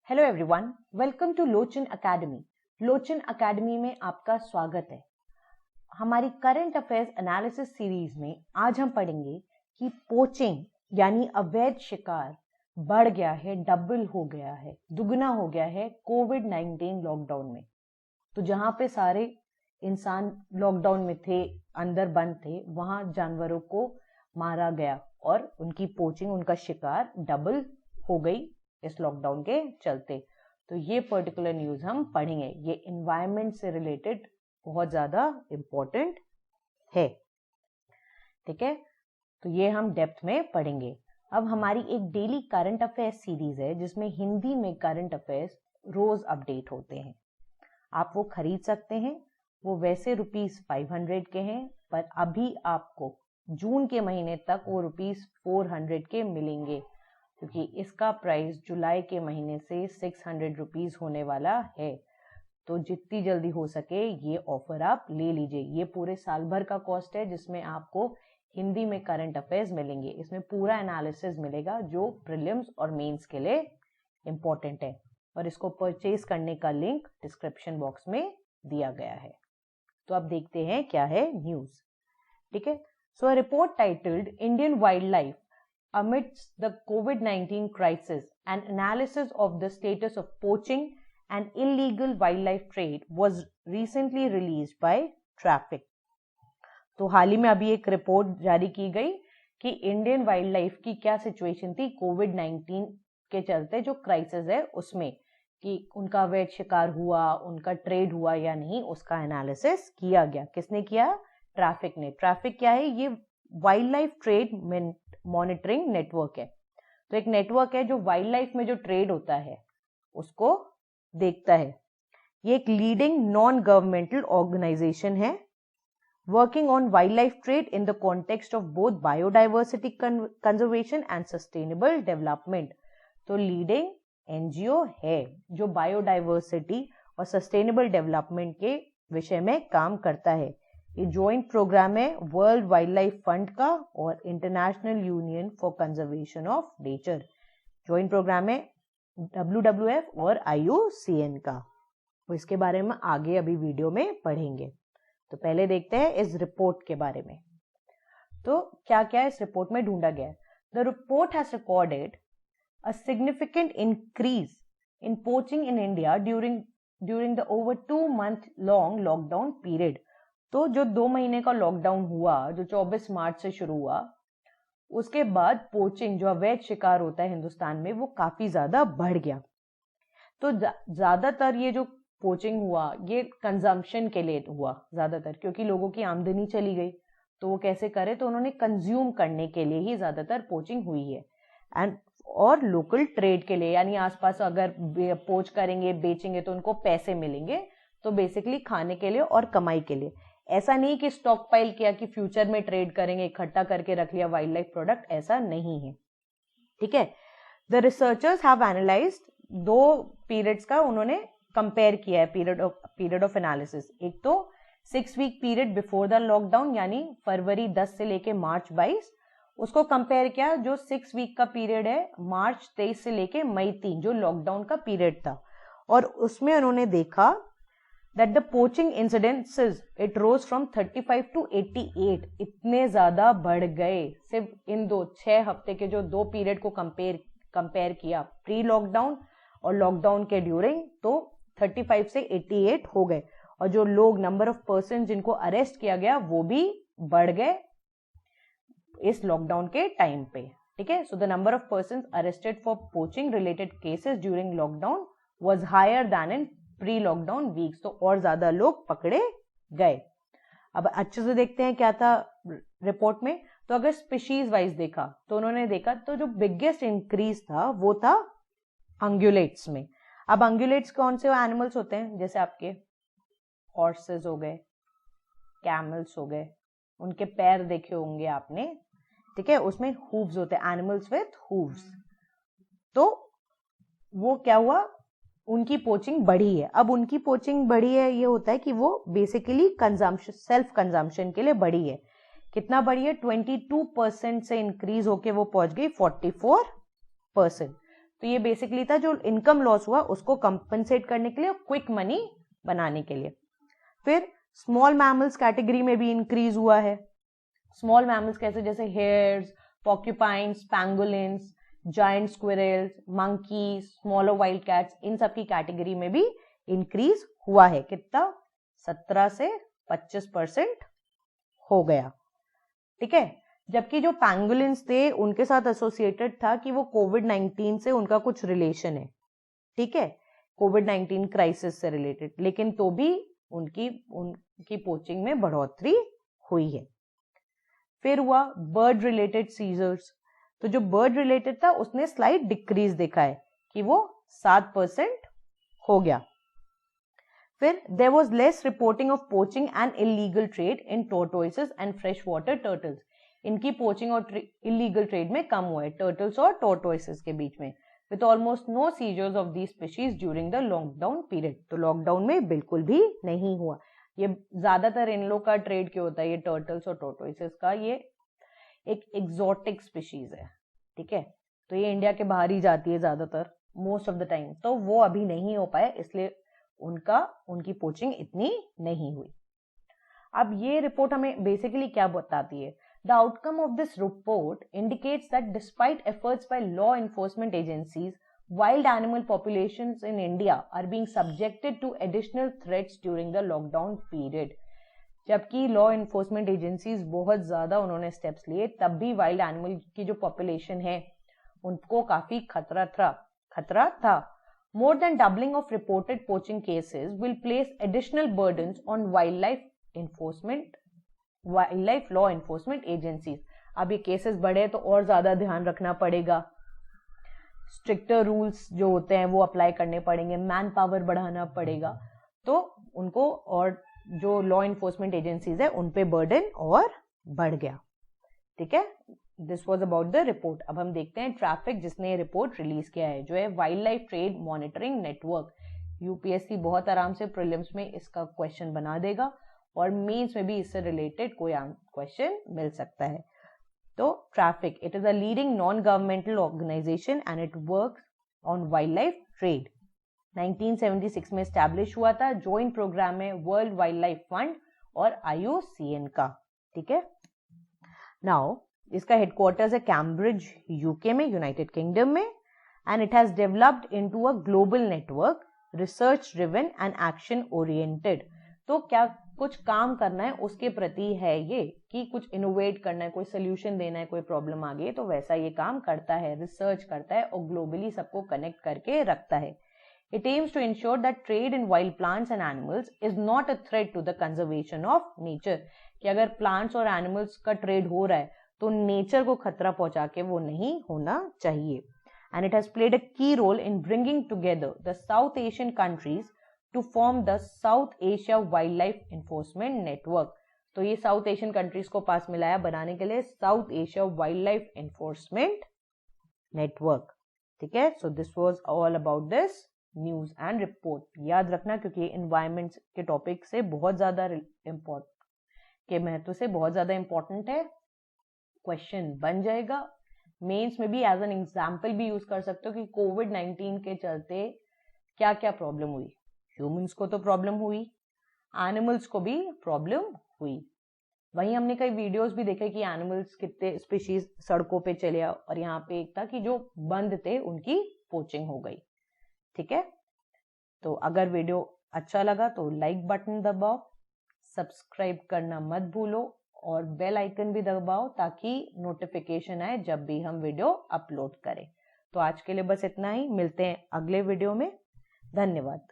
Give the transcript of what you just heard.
Hello everyone, welcome to Lochan academy. Lochan academy में आपका स्वागत है। हमारी करंट अफेयर्स एनालिसिस सीरीज में आज हम पढ़ेंगे कि पोचिंग यानी अवैध शिकार बढ़ गया है, डबल हो गया है, दुगना हो गया है कोविड-19 लॉकडाउन में। तो जहां पे सारे इंसान लॉकडाउन में थे, अंदर बंद थे, वहां जानवरों को मारा गया और उनकी पोचिंग, उनका शिकार डबल हो गई इस लॉकडाउन के चलते। तो ये पर्टिकुलर न्यूज हम पढ़ेंगे। ये एनवायरनमेंट से रिलेटेड बहुत ज्यादा इंपॉर्टेंट है। ठीक है, तो ये हम डेप्थ में पढ़ेंगे। अब हमारी एक डेली करंट अफेयर्स सीरीज है जिसमें हिंदी में करंट अफेयर्स रोज अपडेट होते हैं। आप वो खरीद सकते हैं। वो वैसे ₹500 के हैं, पर अभी आपको जून के महीने तक वो ₹400 के मिलेंगे, क्योंकि इसका प्राइस जुलाई के महीने से ₹600 होने वाला है। तो जितनी जल्दी हो सके ये ऑफर आप ले लीजिए। ये पूरे साल भर का कॉस्ट है जिसमें आपको हिंदी में करंट अफेयर्स मिलेंगे। इसमें पूरा एनालिसिस मिलेगा जो प्रीलिम्स और मेंस के लिए इंपॉर्टेंट है, और इसको परचेज करने का लिंक डिस्क्रिप्शन बॉक्स में दिया गया है। तो अब देखते हैं क्या है न्यूज। ठीक है, so a report titled Indian wildlife amidst the COVID-19 crisis, an analysis of the status of poaching and illegal wildlife trade was recently released by Traffic. तो हाल ही में अभी एक रिपोर्ट जारी की गई कि इंडियन वाइल्ड लाइफ की क्या सिचुएशन थी कोविड-19 के चलते, जो क्राइसिस है उसमें, कि उनका अवैध शिकार हुआ, उनका ट्रेड हुआ या नहीं, उसका एनालिसिस किया गया। किसने किया? ट्रैफिक ने। ट्रैफिक क्या है? ये wild life trade monitoring network है। तो एक नेटवर्क है जो वाइल्ड लाइफ में जो ट्रेड होता है उसको देखता है। ये एक लीडिंग नॉन गवर्नमेंटल ऑर्गेनाइजेशन है, working on wild life trade in the context of both biodiversity conservation and sustainable development. तो लीडिंग एनजीओ है जो बायोडाइवर्सिटी और सस्टेनेबल डेवलपमेंट के विषय में काम करता है। ये ज्वाइंट प्रोग्राम है वर्ल्ड वाइल्ड लाइफ फंड का और international union for conservation of nature. Joint program है WWF और IUCN का। तो इसके बारे में आगे अभी वीडियो में पढ़ेंगे। तो पहले देखते हैं इस रिपोर्ट के बारे में। तो क्या क्या इस रिपोर्ट में ढूंढा गया है? The report has recorded a significant increase in poaching in India during the over 2 month long lockdown period. तो जो 2 महीने का लॉकडाउन हुआ, जो 24 मार्च से शुरू हुआ, उसके बाद पोचिंग, जो अवैध शिकार होता है हिंदुस्तान में, वो काफी ज्यादा बढ़ गया। तो ज्यादातर ये जो पोचिंग हुआ ये कंजम्पशन के लिए हुआ ज्यादातर, क्योंकि लोगों की आमदनी चली गई तो वो कैसे करे, तो उन्होंने कंज्यूम करने के लिए ही ज्यादातर पोचिंग हुई है। एंड और लोकल ट्रेड के लिए, यानी आसपास अगर पोच करेंगे, बेचेंगे तो उनको पैसे मिलेंगे। तो बेसिकली खाने के लिए और कमाई के लिए। ऐसा नहीं कि स्टॉक पाइल किया कि फ्यूचर में ट्रेड करेंगे, इकट्ठा करके रख लिया वाइल्ड लाइफ प्रोडक्ट, ऐसा नहीं है। ठीक है, the researchers have analysed 2 periods का उन्होंने कंपेयर किया है, पीरियड ऑफ एनालिसिस। एक तो 6 week period before the lockdown, यानी फरवरी 10 से लेके मार्च 22, उसको कंपेयर किया जो 6 वीक का पीरियड है मार्च 23 से लेके मई 3, जो लॉकडाउन का पीरियड था। और उसमें उन्होंने देखा that the poaching incidences it rose from 35 to 88। इतने ज्यादा बढ़ गए सिर्फ इन 6 हफ्ते के जो 2 पीरियड को कंपेयर किया, प्री लॉकडाउन और लॉकडाउन के ड्यूरिंग, तो 35 से 88 हो गए। और जो लोग, नंबर ऑफ पर्सन जिनको अरेस्ट किया गया, वो भी बढ़ गए इस लॉकडाउन के टाइम पे। ठीक है, so the number of person arrested for poaching related cases during lockdown was higher than in pre lockdown weeks. तो और ज्यादा लोग पकड़े गए। अब अच्छे से देखते हैं क्या था रिपोर्ट में। तो अगर स्पीशीज वाइज देखा तो उन्होंने देखा तो जो बिगेस्ट इंक्रीज था वो था अंगुलेट्स में। अब अंगुलेट्स कौन से एनिमल्स होते हैं? जैसे आपके हॉर्सेस हो गए, कैमल्स हो गए, उनके पैर देखे होंगे आपने। ठीक है, उसमें हूव्स होते हैं, एनिमल्स विथ हूव्स। तो वो क्या हुआ, उनकी पोचिंग बढ़ी है। अब उनकी पोचिंग बढ़ी है, ये होता है कि वो बेसिकली कंजम्पशन, सेल्फ कंजम्पशन के लिए बढ़ी है। कितना बढ़ी है? 22% से इंक्रीज होके वो पहुंच गई 44%। तो ये बेसिकली था जो इनकम लॉस हुआ उसको कंपनसेट करने के लिए, क्विक मनी बनाने के लिए। फिर स्मॉल मैमल्स कैटेगरी में भी इंक्रीज हुआ है। स्मॉल मैमल्स कैसे, जैसे hares, porcupines, pangolins, giant squirrels, monkeys, smaller wild cats, इन सब की कैटेगरी में भी इंक्रीज हुआ है। कितना? 17 से 25% हो गया। ठीक है। जबकि जो पैंगोलिन्स थे उनके साथ एसोसिएटेड था कि वो कोविड-19 से उनका कुछ रिलेशन है। ठीक है, कोविड-19 क्राइसिस से रिलेटेड, लेकिन तो भी उनकी पोचिंग में बढ़ोतरी हुई है। फिर हुआ बर्ड रिलेटेड सीजर्स। तो जो बर्ड रिलेटेड था उसने स्लाइट डिक्रीज देखा है कि वो 7% हो गया। फिर there was less reporting of poaching and illegal trade in tortoises and fresh water turtles. इनकी पोचिंग और इलीगल ट्रेड में कम हुआ है टर्टल्स और टोर्टोइसेस के बीच में, with almost no seizures of these species during the lockdown period. तो लॉकडाउन में बिल्कुल भी नहीं हुआ। ये ज्यादातर इन लोग का ट्रेड क्यों होता है, ये टर्टल्स और टोर्टोइसेस का, ये एक एग्जॉटिक स्पीशीज है। ठीक है, तो ये इंडिया के बाहर ही जाती है ज्यादातर, मोस्ट ऑफ द टाइम, तो वो अभी नहीं हो पाए, इसलिए उनकी पोचिंग इतनी नहीं हुई। अब ये रिपोर्ट हमें बेसिकली क्या बताती है? The outcome of this report indicates that despite efforts by law enforcement agencies, wild animal populations in India are being subjected to additional threats during the lockdown period. जबकि लॉ इन्फोर्समेंट एजेंसीज बहुत ज्यादा उन्होंने steps लिए, तब भी wild animal की जो population है उनको काफी खतरा था। More than doubling of reported poaching cases will place additional burdens on wildlife law enforcement agencies. अब ये केसेस बढ़े तो और ज्यादा ध्यान रखना पड़ेगा, स्ट्रिक्टर रूल्स जो होते हैं वो अप्लाई करने पड़ेंगे, मैन पावर बढ़ाना पड़ेगा, तो उनको और जो लॉ एनफोर्समेंट एजेंसीज है उन पे बर्डन और बढ़ गया। ठीक है, this was about the report. अब हम देखते हैं ट्रैफिक जिसने रिपोर्ट रिलीज किया है, जो है wild life trade monitoring network. UPSC बहुत आराम से प्रीलिम्स में इसका क्वेश्चन बना देगा और मेंस में भी इससे रिलेटेड कोई क्वेश्चन मिल सकता है। तो traffic, it is a leading non governmental organization and it works on wild life trade. 1976 में स्टैब्लिश हुआ था, जॉइंट प्रोग्राम में वर्ल्ड वाइल्ड लाइफ फंड और IUCN का। ठीक है, नाउ इसका हेडक्वार्टर्स है कैम्ब्रिज यूके में, यूनाइटेड किंगडम में, and it has developed into a global network, research driven and action oriented. तो क्या कुछ काम करना है उसके प्रति है ये, कि कुछ इनोवेट करना है, कोई सोल्यूशन देना है, कोई प्रॉब्लम आ गई तो वैसा ये काम करता है, रिसर्च करता है और ग्लोबली सबको कनेक्ट करके रखता है। It aims to ensure that trade in wild plants and animals is not a threat to the conservation of nature. कि अगर प्लांट्स और एनिमल्स का ट्रेड हो रहा है तो नेचर को खतरा पहुंचा के वो नहीं होना चाहिए। And it has played a key role in bringing together the South Asian countries to form the South Asia Wildlife Enforcement Network. तो ये साउथ एशियन कंट्रीज को पास मिलाया बनाने के लिए south Asia wild life enforcement network. ठीक है, so this was all about this news and report. याद रखना क्योंकि एनवायरमेंट के टॉपिक से बहुत ज्यादा के महत्व से बहुत ज्यादा इंपॉर्टेंट है, क्वेश्चन बन जाएगा। मेंस में भी एज एन एग्जाम्पल भी यूज कर सकते हो कि कोविड-19 के चलते क्या क्या प्रॉब्लम हुई। ह्यूमंस को तो प्रॉब्लम हुई, एनिमल्स को भी प्रॉब्लम हुई। वहीं हमने कई वीडियोस भी देखे कि एनिमल्स कितने स्पीशीज सड़कों पे चले, और यहाँ पे एक था कि जो बंद थे उनकी पोचिंग हो गई। ठीक है, तो अगर वीडियो अच्छा लगा तो लाइक बटन दबाओ, सब्सक्राइब करना मत भूलो और बेल आइकन भी दबाओ ताकि नोटिफिकेशन आए जब भी हम वीडियो अपलोड करें। तो आज के लिए बस इतना ही, मिलते हैं अगले वीडियो में। धन्यवाद।